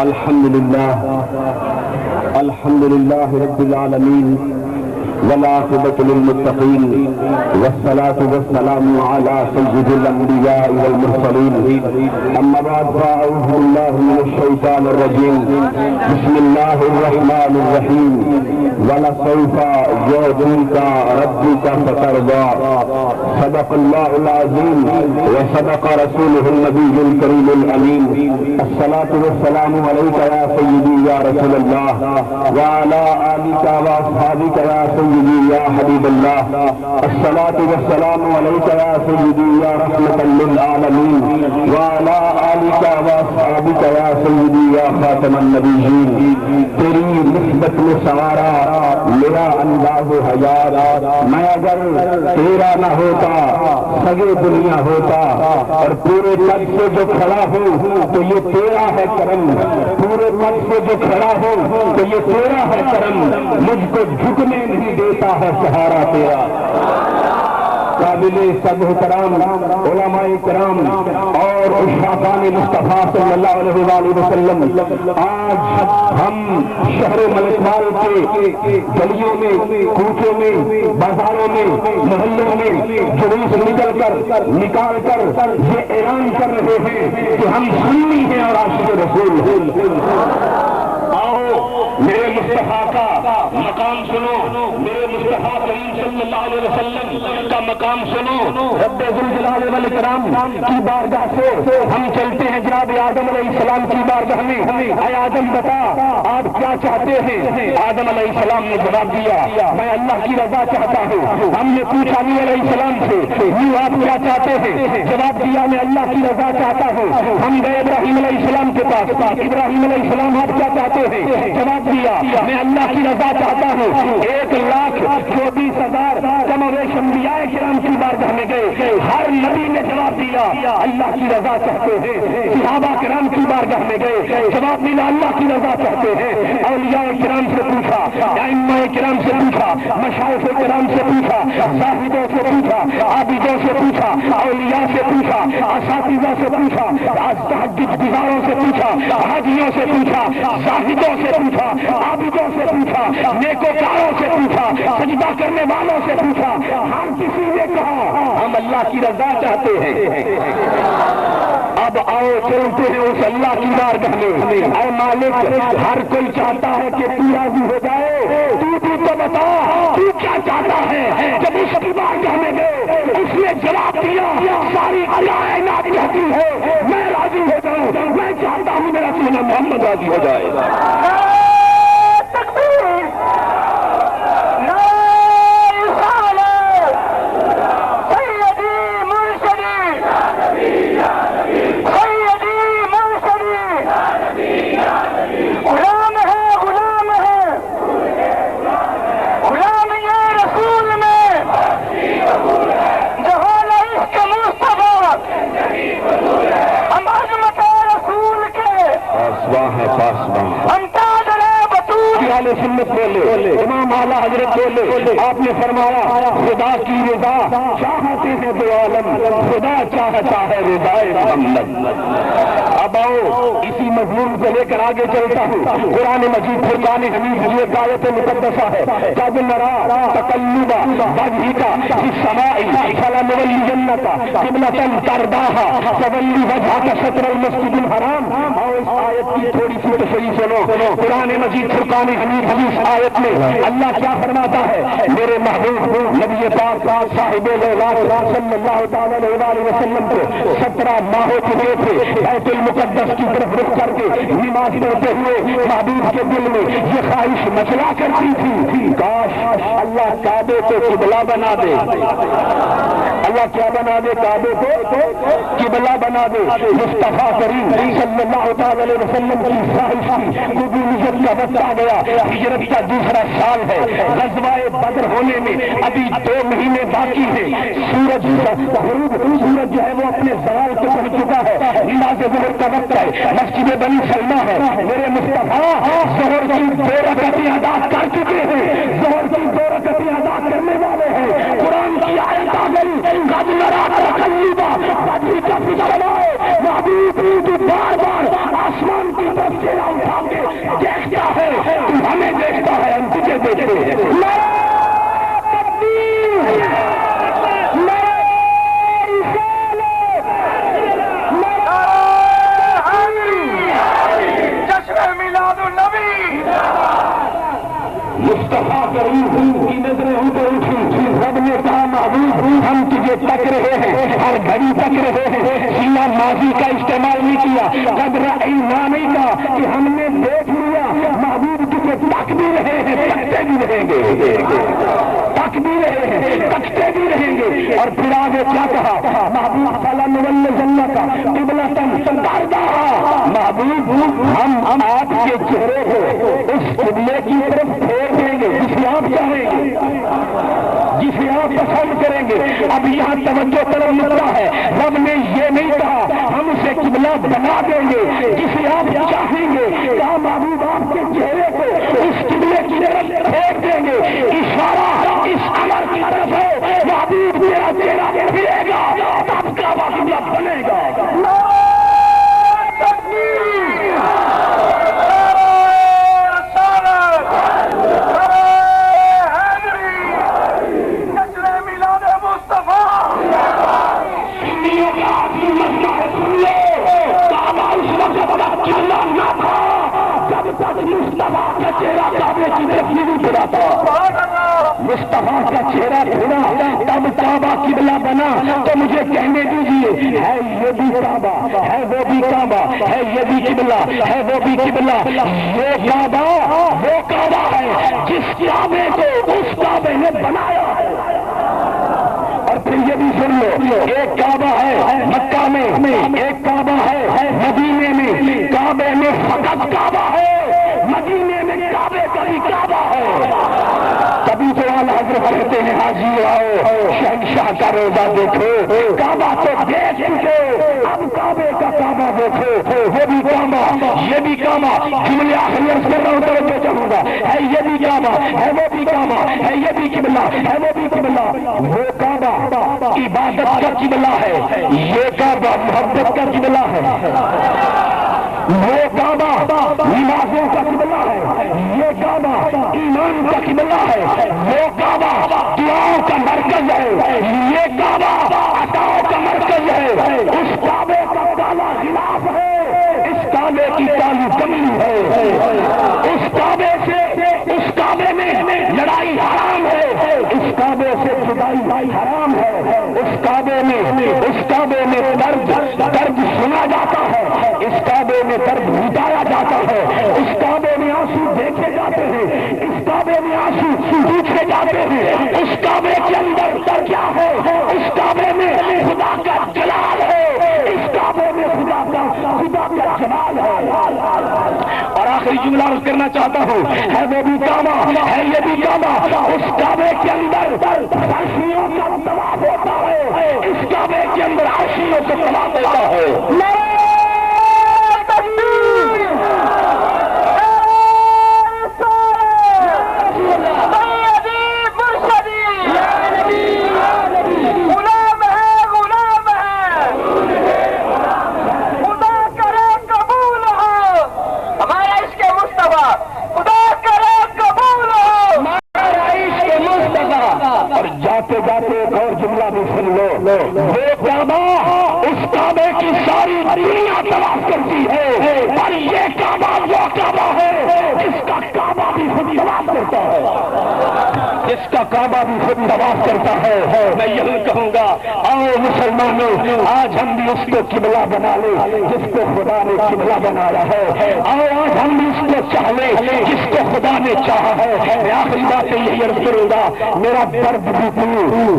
الحمد لله رب العالمين والعاقبة للمتقين والصلاة والسلام على سيد الأنبياء والمرسلين أما بعد فأعوذ بالله من الشيطان الرجيم بسم الله الرحمن الرحيم ولسوف يعطيك ربك فترضى صدق الله العظيم وصدق رسوله النبي الكريم الأمين الصلاة والسلام عليك يا سيدي يا رسول الله وعلى آلك وأصحابك يا سيدي يا حبيب الله الصلاة والسلام عليك يا سيدي يا رحمة للعالمين وعلى آلك وأصحابك يا سيدي يا خاتم النبيين تیری نسبت میں سوارا میرا انداز حیات میں اگر تیرا نہ ہوتا سگے دنیا ہوتا اور پورے پد سے جو کھڑا ہوں تو یہ تیرا ہے کرم پورے پد سے جو کھڑا ہوں تو یہ تیرا ہے کرم مجھ کو جھکنے نہیں دیتا ہے سہارا تیرا قابل سب احترام علماء کرام اور عشاقان مصطفیٰ صلی اللہ علیہ وآلہ وسلم آج ہم شہر ملکوال کے گلیوں میں کوچوں میں بازاروں میں محلوں میں جلوس نکال کر یہ اعلان کر رہے ہیں کہ ہم سنی ہیں اور عاشق رسول ہیں آؤ میرے مصطفیٰ کا مقام سنو میرے مصطفیٰ کریم صلی اللہ علیہ وسلم کا مقام سنو رب ذوالجلال والاکرام کی بارگاہ سے ہم چلتے ہیں جناب آدم علیہ السلام کی بارگاہ میں اے آدم بتا آپ کیا چاہتے ہیں آدم علیہ السلام نے جواب دیا میں اللہ کی رضا چاہتا ہوں ہم نے پوچھا نبی علیہ السلام سے آپ کیا چاہتے ہیں جواب دیا میں اللہ کی رضا چاہتا ہوں ہم گئے ابراہیم علیہ السلام کے پاس ابراہیم علیہ السلام آپ کیا چاہتے ہیں جواب دیا میں اللہ کی رضا چاہتا ہوں 1,24,000 کم و بیش انبیاء کرام کی بارگاہ میں گئے ہر نبی نے جواب دیا اللہ کی رضا چاہتے ہیں صحابہ کرام کی بارگاہ میں گئے جواب ملا اللہ کی رضا چاہتے ہیں اولیاء کرام سے پوچھا ائمہ کرام سے پوچھا مشائخ کرام سے پوچھا زاہدوں سے پوچھا عابدوں سے پوچھا اولیاء سے پوچھا اساتذہ سے پوچھا تہجد گزاروں سے پوچھا حاجیوں سے پوچھا زاہدوں سے پوچھا عابدوں سے پوچھا نیکوکاروں سے پوچھا سجدہ کرنے والوں سے پوچھا ہر کسی نے کہا ہم اللہ کی رضا چاہتے ہیں اب آؤ چلتے ہیں اس اللہ کی بارگاہ میں اے مالک ہر کوئی چاہتا ہے کہ تو راضی ہو جائے تو بتا تو کیا چاہتا ہے جب اس کی بارگاہ میں گئے اس نے جواب دیا ساری کائنات کہتی ہے میں راضی ہو جاؤں میں چاہتا ہوں میرا سینا محمد راضی ہو جائے سنت بولے امام اعلیٰ حضرت بولے آپ نے فرمایا خدا کی رضا چاہتے ہیں دو عالم خدا چاہتا ہے رضا محمد اب آؤ اسی مضمون سے لے کر آگے چلتا ہوں قرآن مجید فرقان حمید یہ آیت مقدسہ ہے قد نرى تقلب وجهك في السماء فلنولينك قبلة ترضاها فول وجهك شطر المسجد الحرام اور اس آیت کی تھوڑی سی تشریح سنو قرآن مجید فرقان حمید حدیث آیت میں اللہ کیا فرماتا ہے میرے محبوب نبی پاک صاحب صلی اللہ تعالی علیہ وسلم کو 17 ماہ چکے تھے بیت المقدس کی طرف رخ کر کے نماز پڑھتے ہوئے محبوب کے دل میں یہ خواہش مچلا کرتی تھی کاش اللہ کعبے کو قبلہ بنا دے اللہ کیا بنا دے کعبے کو قبلہ بنا دے مصطفیٰ کریم صلی اللہ تعالی علیہ وسلم کی خواہش کی قبولیت کا وقت آ گیا ہجرت کا دوسرا سال ہے غزوہ بدر ہونے میں ابھی 2 مہینے باقی ہے سورج جو ہے وہ اپنے زوال کو پہنچ چکا ہے نماز ظہر کا وقت ہے مسجد بنی سلمہ ہے میرے مصطفیٰ ظہر کی 2 رکعتیں ادا کر چکے ہیں ظہر کی 2 رکعتیں ادا کرنے والے ہیں قرآن کی آیت آ گئی قد نرى تقلب وجهك في السماء محبوب بار بار آسمان کی طرف سے رہے ہیں، ہر گھڑی تک رہے ہیں، سینہ ماضی کا استعمال نہیں کیا، قد رأینا نہیں کہا کہ ہم نے دیکھ لیا، محبوب تجھے تک بھی رہے ہیں، تکتے بھی رہیں گے، تک بھی رہے ہیں، تکتے بھی رہیں گے۔ اور پھر آگے کیا کہا؟ محبوب فَلَنُوَلِّيَنَّكَ قِبْلَةً تَرْضَاهَا، محبوب ہم آپ کے چہرے کو اس قبلے کی طرف پھیر دیں گے جسے آپ چاہیں گے، جسے آپ پسند کریں گے۔ اب یہاں توجہ طلب نکتا ہے، رب نے یہ نہیں کہا ہم اسے قبلہ بنا دیں گے جسے آپ چاہیں گے، کہا محبوب آپ کے چہرے کو اس قبلے کی طرف پھیر دیں گے۔ اشارہ اس امر کی طرف ہے، محبوب تیرا چہرہ پھرے گا تب کعبہ قبلہ بنے گا۔ مصطفیٰ کا چہرہ پھرا تب کعبہ قبلہ بنا، تو مجھے کہنے دیجیے ہے یہ بھی کعبہ ہے، وہ بھی کعبہ ہے، یہ بھی قبلہ ہے، وہ بھی قبلہ، یہ کعبہ وہ کعبہ ہے جس کعبے کو اس کعبے نے بنایا ہے۔ اور پھر یہ بھی سن لو، ایک کعبہ ہے مکہ میں، ایک کعبہ ہے مدینے میں، کعبے میں فقط کعبہ ہے، مدینے میں کعبے کا بھی کعبہ ہے۔ تبھی تو اعلیٰ حضرت کہتے ہیں حاجی آؤ شہنشاہ کا روزہ دیکھو، کعبہ تو دیکھ چکے، اب کعبے کا کعبہ دیکھو، وہ بھی کعبہ یہ بھی کعبہ، جملے آخری عرض کر رہا ہوں توجہ چاہوں گا، ہے یہ بھی کعبہ ہے، وہ بھی کعبہ ہے، یہ بھی قبلہ ہے، وہ بھی قبلہ۔ وہ کعبہ عبادت کا قبلہ ہے، یہ کعبہ محبت کا قبلہ ہے، وہ کعبہ نمازوں کا قبلہ ہے، یہ کعبہ ایمان کا قبلہ ہے، وہ کعبہ دعاؤں کا مرکز ہے، یہ کعبہ عطاؤں کا مرکز ہے۔ اس کعبے کا کالا غلاف ہے، اس کعبے کی کالی کملی ہے، اس کعبے سے اس کعبے میں لڑائی حرام ہے، اس کعبے سے جدائی حرام ہے، اس کعبے میں درد سنا جاتا ہے، اس کعبے میں درد مٹایا جاتا ہے، اس کعبے میں آنسو دیکھے جاتے ہیں، اس کعبے میں آنسو پوچھے جاتے ہیں، اس کعبے کے اندر کیا ہے؟ اس کعبے میں خدا کا جلال ہے، اس کعبے میں خدا کا جلال ہے۔ اور آخری جملہ عرض کرنا چاہتا ہوں، ہے وہ بھی کعبہ ہے، یہ بھی کعبہ، اس کعبے کے اندر عرشیوں کا طواف ہوتا ہے، اس کعبے کے اندر عرشیوں کا طواف ہوتا ہے۔ جاتے جاتے ایک اور جملہ بھی سن لو، وہ کعبہ اس کعبے کی ساری دنیا طواف کرتی ہے، اور یہ کعبہ وہ کعبہ ہے جس کا کعبہ بھی خود طواف کرتا ہے، جس کا کعبہ بھی خود طواف کرتا ہے۔ میں یہی کہوں گا، آؤ مسلمانوں، آج ہم بھی اس کو قبلہ بنا لیں جس کو خدا نے قبلہ بنایا ہے، آؤ آج ہم بھی اس کو چاہ لیں جس کو خدا نے چاہا ہے۔ میں آخری بات یہی عرض کروں گا، میرا درد بھی تو،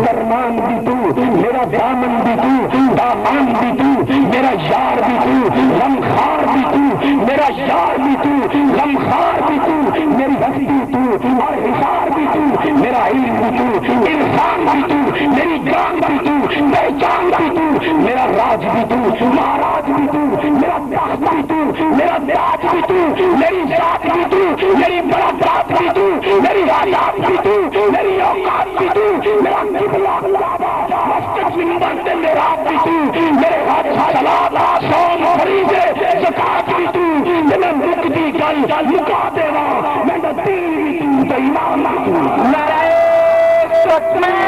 درمان بھی تو، میرا دامن بھی تو، دامان بھی تو، میرا یار بھی تو، غمخوار بھی تو، میرا یار بھی تو، غمخوار بھی تو، میری ہستی تو اور حصار بھی تو، میرا علم بھی تو، انسان بھی تو، میری جان بھی تو، پہچان بھی تو، میرا راج بھی تو، مہاراج بھی تو، میرا تخت بھی تو، میرا تاج بھی تو، میری ذات بھی تو، میری برکات بھی تو، میری حالات بھی تو، میری اوقات بھی تو، میرا قبلہ کعبہ، مسجد منبر سے میرا بھی تو، میرے ہاتھ صلاۃ صوم فریضے زکات بھی تو، میں ملک دی گل مکا دینا، میں دین بھی تو، ایمان بھی تو۔ نعرہ تکبیر۔